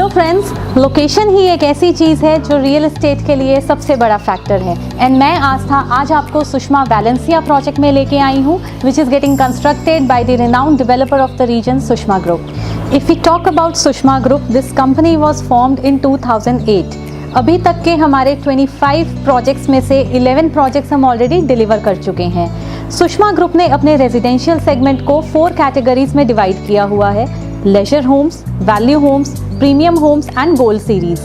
Friends, location ही एक ऐसी चीज़ है जो रियल एस्टेट के लिए सबसे बड़ा फैक्टर है। एंड मैं आस्था आज आपको सुषमा वैलेंसिया प्रोजेक्ट में लेके आई हूँ, which is getting constructed by the renowned developer of the region Sushma group. If we talk about Sushma group, this company was formed in 2008। अभी तक के हमारे 25 प्रोजेक्ट्स में से 11 प्रोजेक्ट्स हम ऑलरेडी डिलीवर कर चुके हैं। सुषमा ग्रुप ने अपने रेजिडेंशियल सेगमेंट को 4 कैटेगरीज में डिवाइड किया हुआ है: leisure homes, value homes, premium homes and gold series.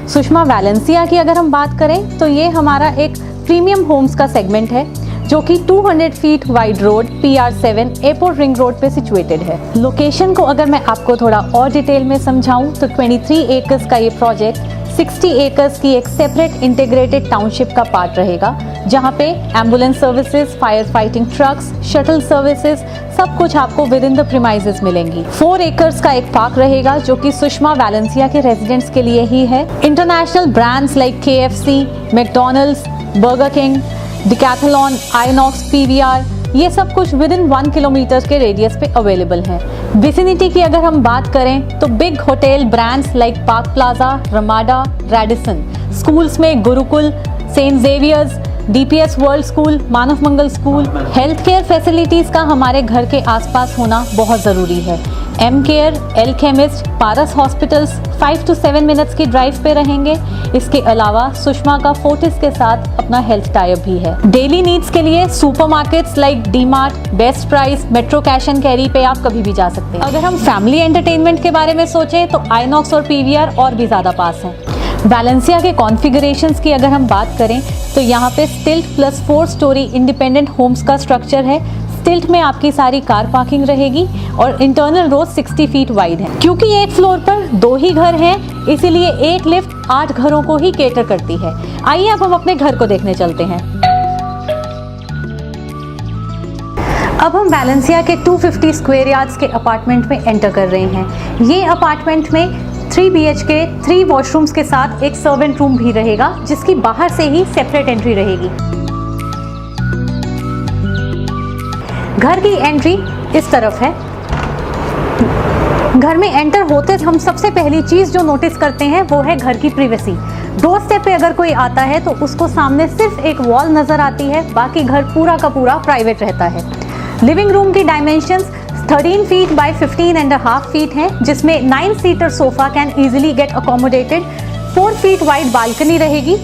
Sushma Valencia की अगर हम बात करें तो ये हमारा एक प्रीमियम होम्स का सेगमेंट है जो कि 200 feet wide road PR7 airport ring road पे सिचुएटेड है। लोकेशन को अगर मैं आपको थोड़ा और डिटेल में समझाऊं तो 23 एकर्स का ये प्रोजेक्ट 60 एकर्स की एक सेपरेट इंटीग्रेटेड टाउनशिप का पार्ट रहेगा, जहां पे ambulance services, fire fighting trucks, shuttle services सब कुछ आपको विद इन द प्रीमाइसेस मिलेंगी। 4 एकर्स का एक पार्क रहेगा जो कि सुषमा वैलेंसिया के रेजिडेंट्स के लिए ही है। International brands like KFC, McDonald's, Burger King, Decathlon, INOX, PVR ये सब कुछ विद इन 1 किलोमीटर के रेडियस पे अवेलेबल है। विसिनिटी की अगर हम बात करें तो big hotel brands like Park Plaza, Ramada, Radisson, schools में Gurukul, Saint Xavier's, DPS world school, Manav Mangal school, health care facilities का हमारे घर के आसपास होना बहुत ज़रूरी है। M care, L chemist, Paras hospitals 5 to 7 minutes की ड्राइव पे रहेंगे। इसके अलावा सुषमा का फोर्टिस के साथ अपना हेल्थ टाइप भी है। डेली नीड्स के लिए supermarkets like DMart, best price, metro cash and carry पे आप कभी भी जा सकते हैं। अगर हम फैमिली एंटरटेनमेंट के बारे में सोचें तो आइनॉक्स और PVR और भी ज़्यादा पास हैं। वैलेंसिया के कॉन्फ़िगरेशंस की अगर हम बात करें तो यहाँ पे stilt plus 4 storey independent homes का स्ट्रक्चर है। स्टिल्ट में आपकी सारी कार पार्किंग रहेगी और इंटरनल रोड 60 फीट वाइड है। क्योंकि एक फ्लोर पर 2 ही घर हैं, इसीलिए एक लिफ्ट 8 घरों को ही केटर करती है। आइए अब हम अपने घर को देखने चलते हैं। अब हम वैलेंसिया के 250 स्क्वायर यार्ड्स के अपार्टमेंट में एंटर कर रहे हैं। ये अपार्टमेंट में 3 BHK 3 वॉशरूम्स के साथ एक सर्वेंट रूम भी रहेगा, जिसकी बाहर से ही सेपरेट एंट्री रहेगी। घर की एंट्री इस तरफ है। घर में एंटर होते हम सबसे पहली चीज़ जो नोटिस करते हैं वो है घर की प्रिवेसी। डोर स्टेप पे अगर कोई आता है तो उसको सामने सिर्फ एक वॉल नज़र आती है, बाकी घर पूरा का पूरा प्राइवेट रहता है। लिविंग रूम की डायमेंशंस 13 फीट बाय 15.5 फीट हैं, जिसमें 9 seater sofa can easily get accommodated. 4 feet wide balcony रहेगी।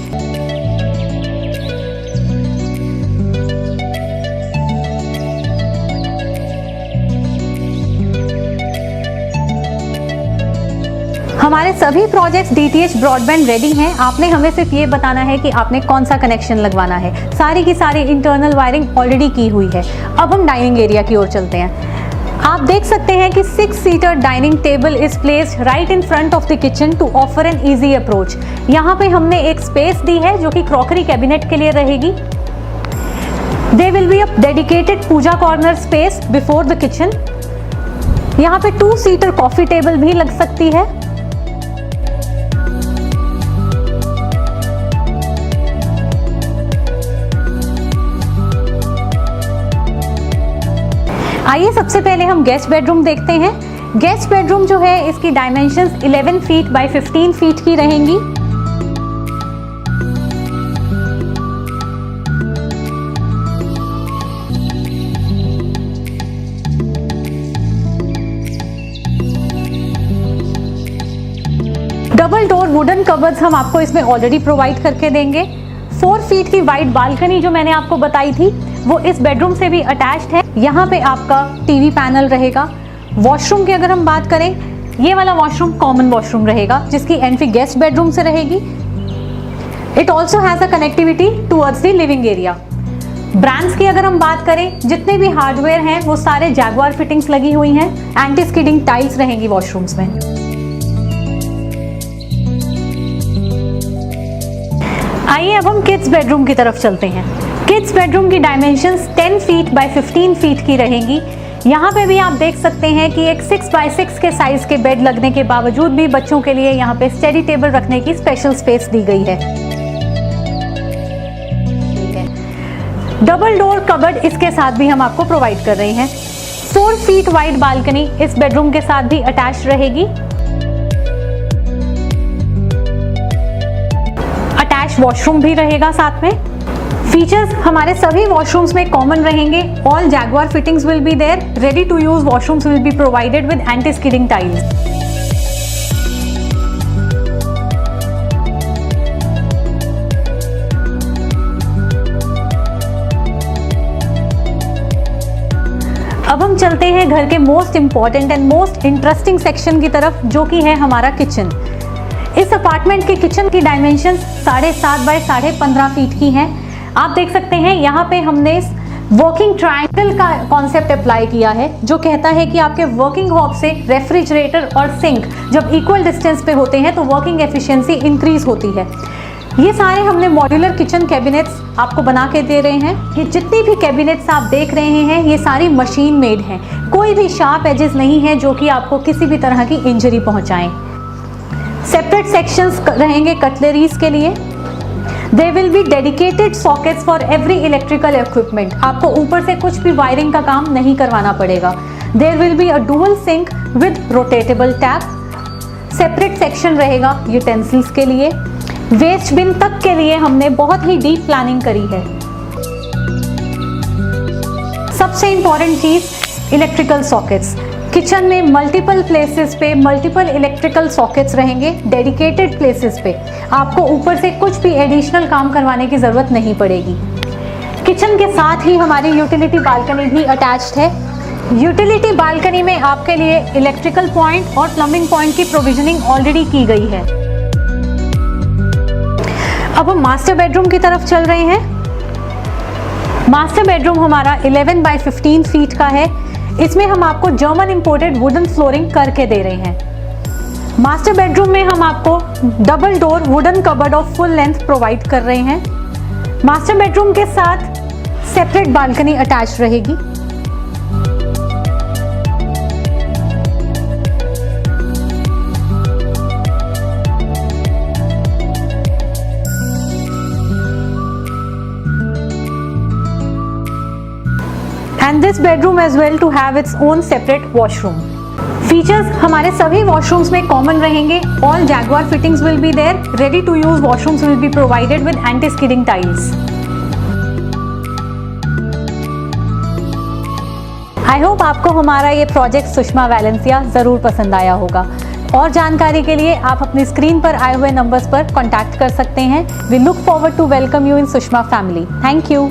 हमारे सभी प्रोजेक्ट्स DTH ब्रॉडबैंड रेडी हैं। आपने हमें सिर्फ ये बताना है कि आपने कौन सा कनेक्शन लगवाना है। सारी की सारी इंटरनल वायरिंग ऑलरेडी की हुई है। अब हम डाइनिंग एरिया की ओर चलते हैं। आप देख सकते हैं कि 6 seater dining table is placed right in front of the kitchen to offer an easy approach. यहाँ पे हमने एक स्पेस दी है जो कि क्रॉकरी कैबिनेट के लिए रहेगी। There will be a dedicated puja corner space before the kitchen. यहाँ पे 2 सीटर कॉफी टेबल भी लग सकती है। आइए सबसे पहले हम गेस्ट बेडरूम देखते हैं। गेस्ट बेडरूम जो है इसकी डायमेंशंस 11 फीट बाय 15 फीट की रहेंगी। डबल डोर वुडन कबर्ड्स हम आपको इसमें ऑलरेडी प्रोवाइड करके देंगे। 4 फीट की वाइड बालकनी जो मैंने आपको बताई थी वो इस बेडरूम से भी अटैच्ड है। यहाँ पे आपका टीवी पैनल रहेगा। वॉशरूम की अगर हम बात करें, ये वाला वॉशरूम कॉमन वॉशरूम रहेगा जिसकी एंट्री गेस्ट बेडरूम से रहेगी। It also has a connectivity towards the living area. Brands की अगर हम बात करें, जितने भी हार्डवेयर हैं वो सारे जैगुआर फिटिंग्स लगी हुई हैं। एंटी स्किडिंग टाइल्स रहेंगी वॉशरूम्स में। आइए अब हम किड्स बेडरूम की तरफ चलते हैं। किड्स बेडरूम की डायमेंशंस 10 फीट बाय 15 फीट की रहेंगी। यहाँ पे भी आप देख सकते हैं कि एक 6 बाय 6 के साइज के बेड लगने के बावजूद भी बच्चों के लिए यहाँ पे स्टडी टेबल रखने की स्पेशल स्पेस दी गई है। डबल डोर कबर्ड इसके साथ भी हम आपको प्रोवाइड कर रहे हैं। 4 फीट वाइड बालकनी इस बेडरूम के साथ भी अटैच रहेगी। अटैच वॉशरूम भी रहेगा साथ में। फीचर्स हमारे सभी वॉशरूम्स में कॉमन रहेंगे। All Jaguar fittings will be there. Ready to use washrooms will be provided with anti skidding tiles. अब हम चलते हैं घर के most important and most interesting section की तरफ, जो कि है हमारा किचन। इस अपार्टमेंट के किचन की डायमेंशन 7.5 बाय 15.5 फीट की हैं। आप देख सकते हैं यहाँ पे हमने इस वर्किंग ट्रायंगल का कॉन्सेप्ट अप्लाई किया है, जो कहता है कि आपके वर्किंग हॉब से रेफ्रिजरेटर और सिंक जब इक्वल डिस्टेंस पे होते हैं तो वर्किंग एफिशिएंसी इंक्रीज होती है। ये सारे हमने मॉड्यूलर किचन कैबिनेट्स आपको बना के दे रहे हैं। ये जितनी भी कैबिनेट्स आप देख रहे हैं ये सारी मशीन मेड हैं। कोई भी शार्प एजेस नहीं है जो कि आपको किसी भी तरह की इंजरी पहुंचाएं। सेपरेट सेक्शंस रहेंगे कटलरीज के लिए। There will be dedicated sockets for every electrical equipment. आपको ऊपर से कुछ भी वायरिंग का काम नहीं करवाना पड़ेगा। There will be a dual sink with rotatable tap. Separate section रहेगा यूटेंसिल्स के लिए। वेस्ट बिन तक के लिए हमने बहुत ही डीप प्लानिंग करी है। सबसे इंपॉर्टेंट चीज इलेक्ट्रिकल सॉकेट्स। किचन में मल्टीपल प्लेसेस पे मल्टीपल इलेक्ट्रिकल सॉकेट्स रहेंगे डेडिकेटेड प्लेसेस पे। आपको ऊपर से कुछ भी एडिशनल काम करवाने की ज़रूरत नहीं पड़ेगी। किचन के साथ ही हमारी यूटिलिटी बालकनी भी अटैच्ड है। यूटिलिटी बालकनी में आपके लिए इलेक्ट्रिकल पॉइंट और प्लम्बिंग पॉइंट की प्रोविजनिंग ऑलरेडी की गई है। अब हम मास्टर बेडरूम की तरफ चल रहे हैं। मास्टर बेडरूम हमारा 11 बाय 15 फीट का है। इसमें हम आपको जर्मन इंपोर्टेड वुडन फ्लोरिंग करके दे रहे हैं। मास्टर बेडरूम में हम आपको double door wooden cupboard of full length provide कर रहे हैं। मास्टर बेडरूम के साथ सेपरेट बालकनी अटैच रहेगी। And this bedroom as well to have its own separate washroom. Features हमारे सभी वॉशरूम्स में कॉमन रहेंगे। All Jaguar fittings will be there. Ready to use washrooms will be provided with anti skidding tiles. I hope आपको हमारा ये project Sushma Valencia जरूर पसंद आया होगा। और जानकारी के लिए आप अपनी स्क्रीन पर आए हुए नंबर्स पर कॉन्टैक्ट कर सकते हैं। We look forward to welcome you in Sushma family. Thank you.